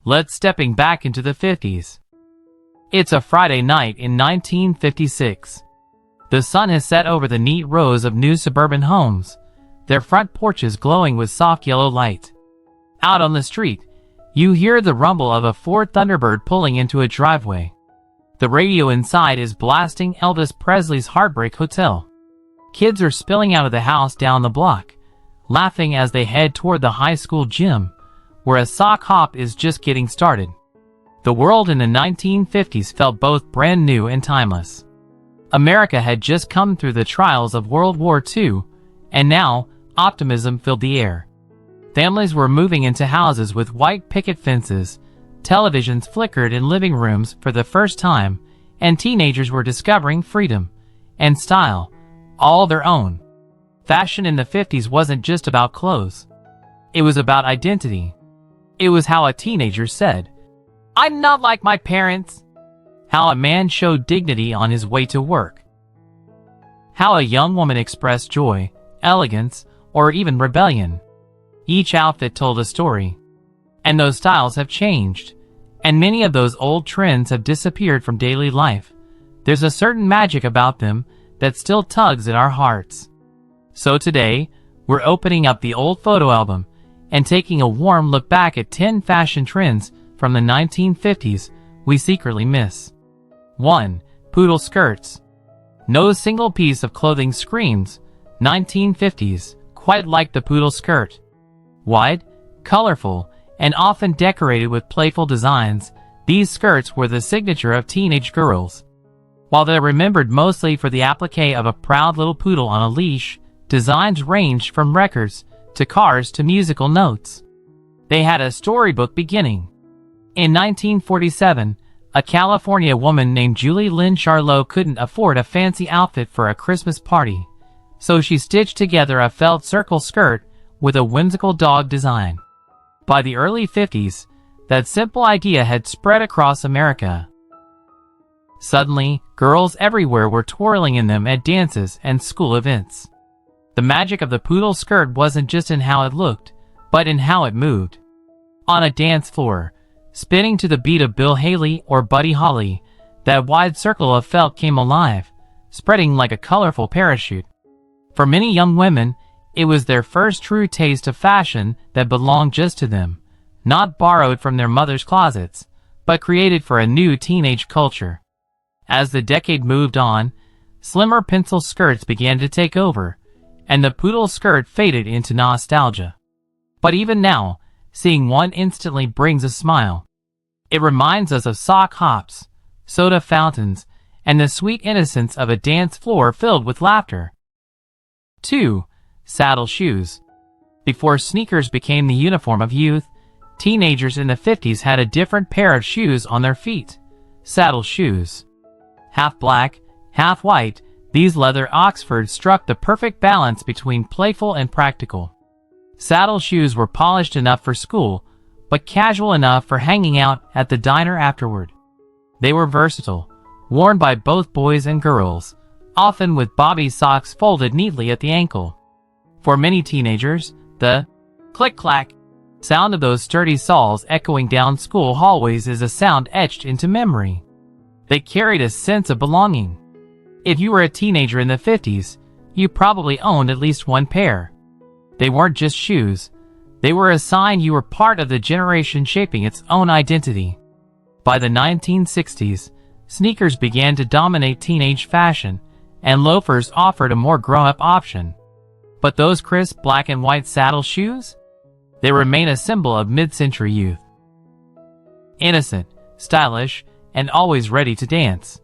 Let's stepping back into the 50s. It's a Friday night in 1956. The sun has set over the neat rows of new suburban homes, their front porches glowing with soft yellow light. Out on the street, you hear the rumble of a Ford Thunderbird pulling into a driveway. The radio inside is blasting Elvis Presley's Heartbreak Hotel. Kids are spilling out of the house down the block, laughing as they head toward the high school gym, where a sock hop is just getting started. The world in the 1950s felt both brand new and timeless. America had just come through the trials of World War II, and now optimism filled the air. Families were moving into houses with white picket fences, televisions flickered in living rooms for the first time, and teenagers were discovering freedom and style, all their own. Fashion in the 50s wasn't just about clothes. It was about identity. It was how a teenager said, "I'm not like my parents." How a man showed dignity on his way to work. How a young woman expressed joy, elegance, or even rebellion. Each outfit told a story. And those styles have changed, and many of those old trends have disappeared from daily life. There's a certain magic about them that still tugs at our hearts. So today, we're opening up the old photo album and taking a warm look back at 10 fashion trends from the 1950s we secretly miss. 1. Poodle skirts. No single piece of clothing screams 1950s quite like the poodle skirt. Wide, colorful, and often decorated with playful designs, these skirts were the signature of teenage girls. While they're remembered mostly for the applique of a proud little poodle on a leash, designs ranged from records to cars to musical notes. They had a storybook beginning. In 1947, a California woman named Julie Lynn Charlot couldn't afford a fancy outfit for a Christmas party, so she stitched together a felt circle skirt with a whimsical dog design. By the early 50s, that simple idea had spread across America. Suddenly, girls everywhere were twirling in them at dances and school events. The magic of the poodle skirt wasn't just in how it looked, but in how it moved. On a dance floor, spinning to the beat of Bill Haley or Buddy Holly, that wide circle of felt came alive, spreading like a colorful parachute. For many young women, it was their first true taste of fashion that belonged just to them, not borrowed from their mother's closets, but created for a new teenage culture. As the decade moved on, slimmer pencil skirts began to take over, and the poodle skirt faded into nostalgia. But even now, seeing one instantly brings a smile. It reminds us of sock hops, soda fountains, and the sweet innocence of a dance floor filled with laughter. 2. Saddle shoes. Before sneakers became the uniform of youth, teenagers in the 50s had a different pair of shoes on their feet. Saddle shoes. Half black, half white, these leather Oxfords struck the perfect balance between playful and practical. Saddle shoes were polished enough for school, but casual enough for hanging out at the diner afterward. They were versatile, worn by both boys and girls, often with bobby socks folded neatly at the ankle. For many teenagers, the click-clack sound of those sturdy soles echoing down school hallways is a sound etched into memory. They carried a sense of belonging. If you were a teenager in the 50s, you probably owned at least one pair. They weren't just shoes. They were a sign you were part of the generation shaping its own identity. By the 1960s, sneakers began to dominate teenage fashion, and loafers offered a more grown-up option. But those crisp black and white saddle shoes? They remain a symbol of mid-century youth. Innocent, stylish, and always ready to dance.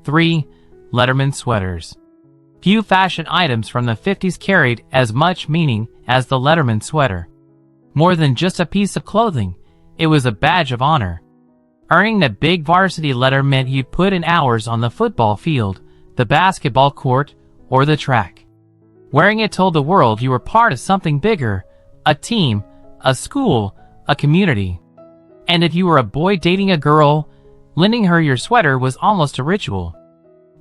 3. Letterman sweaters. Few fashion items from the 50s carried as much meaning as the Letterman sweater. More than just a piece of clothing, it was a badge of honor. Earning that big varsity letter meant you put in hours on the football field, the basketball court, or the track. Wearing it told the world you were part of something bigger, a team, a school, a community. And if you were a boy dating a girl, lending her your sweater was almost a ritual.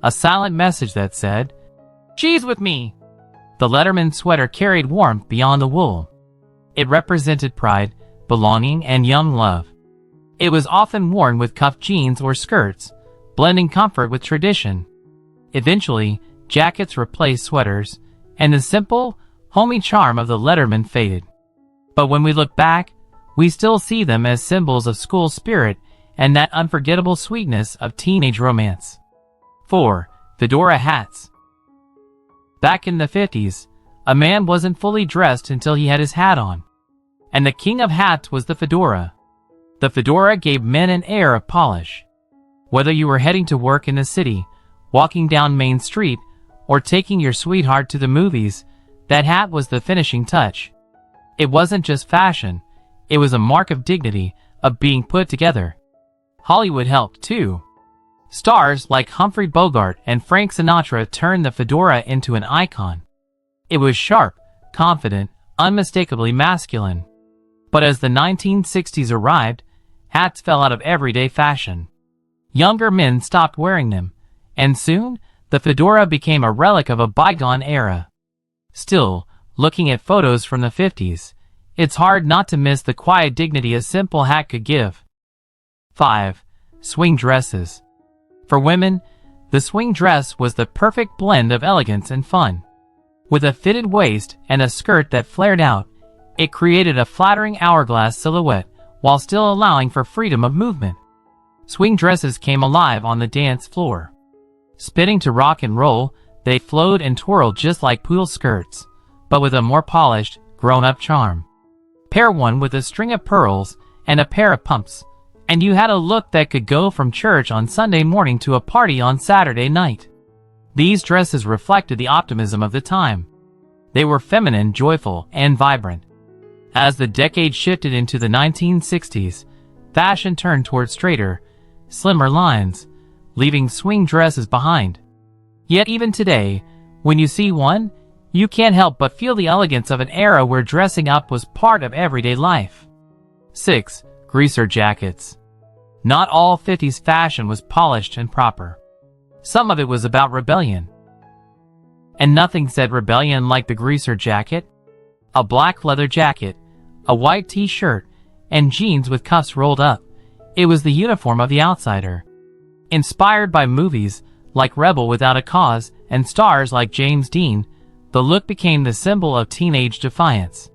A silent message that said, "She's with me." The Letterman sweater carried warmth beyond the wool. It represented pride, belonging, and young love. It was often worn with cuffed jeans or skirts, blending comfort with tradition. Eventually, jackets replaced sweaters, and the simple, homey charm of the letterman faded. But when we look back, we still see them as symbols of school spirit and that unforgettable sweetness of teenage romance. 4. Fedora hats. Back in the 50s, a man wasn't fully dressed until he had his hat on. And the king of hats was the fedora. The fedora gave men an air of polish. Whether you were heading to work in the city, walking down Main Street, or taking your sweetheart to the movies, that hat was the finishing touch. It wasn't just fashion, it was a mark of dignity, of being put together. Hollywood helped too. Stars like Humphrey Bogart and Frank Sinatra turned the fedora into an icon. It was sharp, confident, unmistakably masculine. But as the 1960s arrived, hats fell out of everyday fashion. Younger men stopped wearing them, and soon, the fedora became a relic of a bygone era. Still, looking at photos from the 50s, it's hard not to miss the quiet dignity a simple hat could give. 5. Swing dresses. For women, the swing dress was the perfect blend of elegance and fun. With a fitted waist and a skirt that flared out, it created a flattering hourglass silhouette while still allowing for freedom of movement. Swing dresses came alive on the dance floor. Spinning to rock and roll, they flowed and twirled just like poodle skirts, but with a more polished, grown-up charm. Pair one with a string of pearls and a pair of pumps, and you had a look that could go from church on Sunday morning to a party on Saturday night. These dresses reflected the optimism of the time. They were feminine, joyful, and vibrant. As the decade shifted into the 1960s, fashion turned toward straighter, slimmer lines, leaving swing dresses behind. Yet even today, when you see one, you can't help but feel the elegance of an era where dressing up was part of everyday life. 6. Greaser jackets. Not all 50s fashion was polished and proper. Some of it was about rebellion. And nothing said rebellion like the greaser jacket. A black leather jacket, a white t-shirt, and jeans with cuffs rolled up. It was the uniform of the outsider. Inspired by movies like Rebel Without a Cause and stars like James Dean, the look became the symbol of teenage defiance.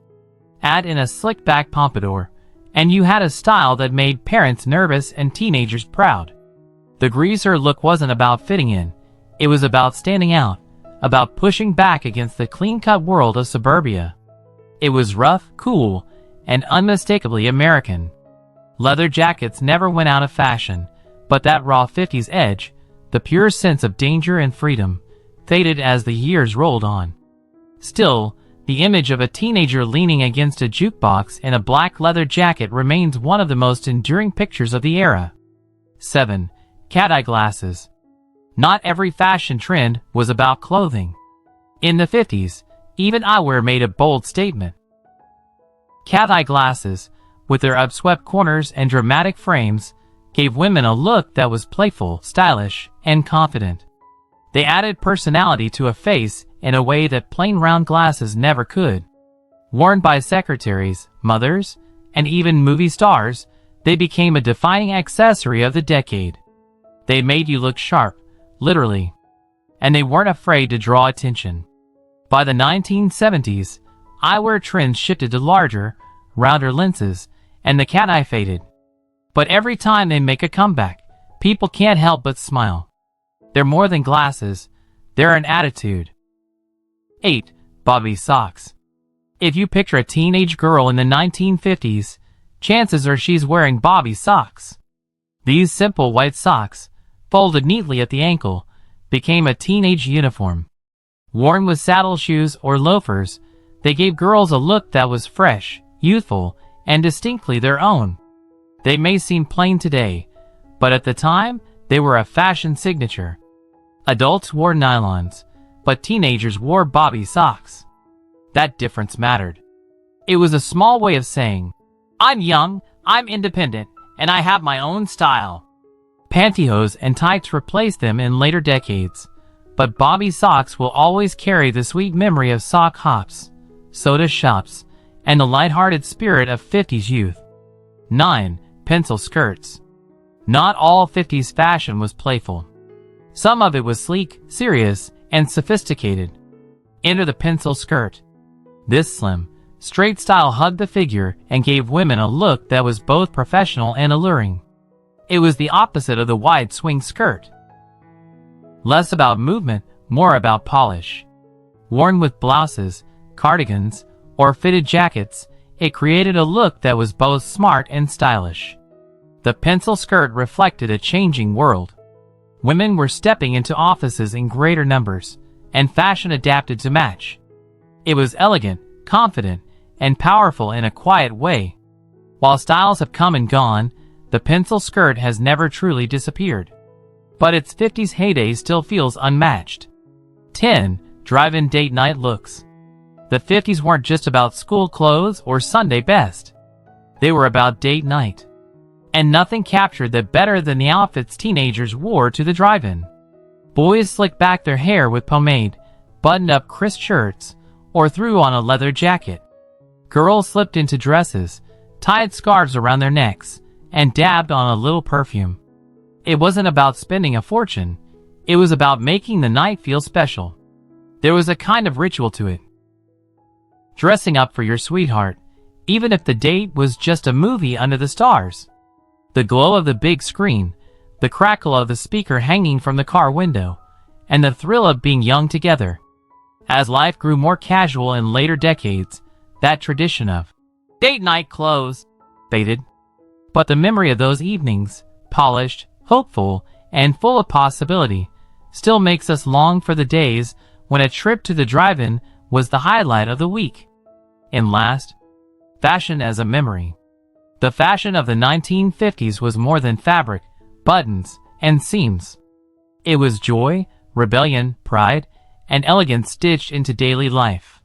Add in a slick-back pompadour, and you had a style that made parents nervous and teenagers proud. The greaser look wasn't about fitting in, it was about standing out, about pushing back against the clean-cut world of suburbia. It was rough, cool, and unmistakably American. Leather jackets never went out of fashion, but that raw 50s edge, the pure sense of danger and freedom, faded as the years rolled on. Still, the image of a teenager leaning against a jukebox in a black leather jacket remains one of the most enduring pictures of the era. 7. Cat-eye glasses. Not every fashion trend was about clothing. In the 50s, even eyewear made a bold statement. Cat-eye glasses, with their upswept corners and dramatic frames, gave women a look that was playful, stylish, and confident. They added personality to a face in a way that plain round glasses never could. Worn by secretaries, mothers, and even movie stars, they became a defining accessory of the decade. They made you look sharp, literally. And they weren't afraid to draw attention. By the 1970s, eyewear trends shifted to larger, rounder lenses, and the cat eye faded. But every time they make a comeback, people can't help but smile. They're more than glasses, they're an attitude. 8. Bobby socks. If you picture a teenage girl in the 1950s, chances are she's wearing Bobby socks. These simple white socks, folded neatly at the ankle, became a teenage uniform. Worn with saddle shoes or loafers, they gave girls a look that was fresh, youthful, and distinctly their own. They may seem plain today, but at the time, they were a fashion signature. Adults wore nylons, but teenagers wore Bobby socks. That difference mattered. It was a small way of saying, I'm young, I'm independent, and I have my own style. Pantyhose and tights replaced them in later decades, but Bobby socks will always carry the sweet memory of sock hops, soda shops, and the lighthearted spirit of 50s youth. 9. Pencil skirts. Not all 50s fashion was playful. Some of it was sleek, serious, and sophisticated. Enter the pencil skirt. This slim, straight style hugged the figure and gave women a look that was both professional and alluring. It was the opposite of the wide swing skirt. Less about movement, more about polish. Worn with blouses, cardigans, or fitted jackets, it created a look that was both smart and stylish. The pencil skirt reflected a changing world. Women were stepping into offices in greater numbers, and fashion adapted to match. It was elegant, confident, and powerful in a quiet way. While styles have come and gone, the pencil skirt has never truly disappeared. But its 50s heyday still feels unmatched. 10. Drive-in date night looks. The 50s weren't just about school clothes or Sunday best. They were about date night. And nothing captured that better than the outfits teenagers wore to the drive-in. Boys slicked back their hair with pomade, buttoned up crisp shirts, or threw on a leather jacket. Girls slipped into dresses, tied scarves around their necks, and dabbed on a little perfume. It wasn't about spending a fortune. It was about making the night feel special. There was a kind of ritual to it. Dressing up for your sweetheart, even if the date was just a movie under the stars. The glow of the big screen, the crackle of the speaker hanging from the car window, and the thrill of being young together. As life grew more casual in later decades, that tradition of date night clothes faded. But the memory of those evenings, polished, hopeful, and full of possibility, still makes us long for the days when a trip to the drive-in was the highlight of the week. And last, fashion as a memory. The fashion of the 1950s was more than fabric, buttons, and seams. It was joy, rebellion, pride, and elegance stitched into daily life.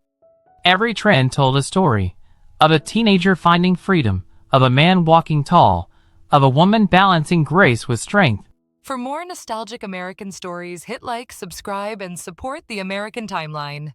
Every trend told a story, of a teenager finding freedom, of a man walking tall, of a woman balancing grace with strength. For more nostalgic American stories, hit like, subscribe, and support the American Timeline.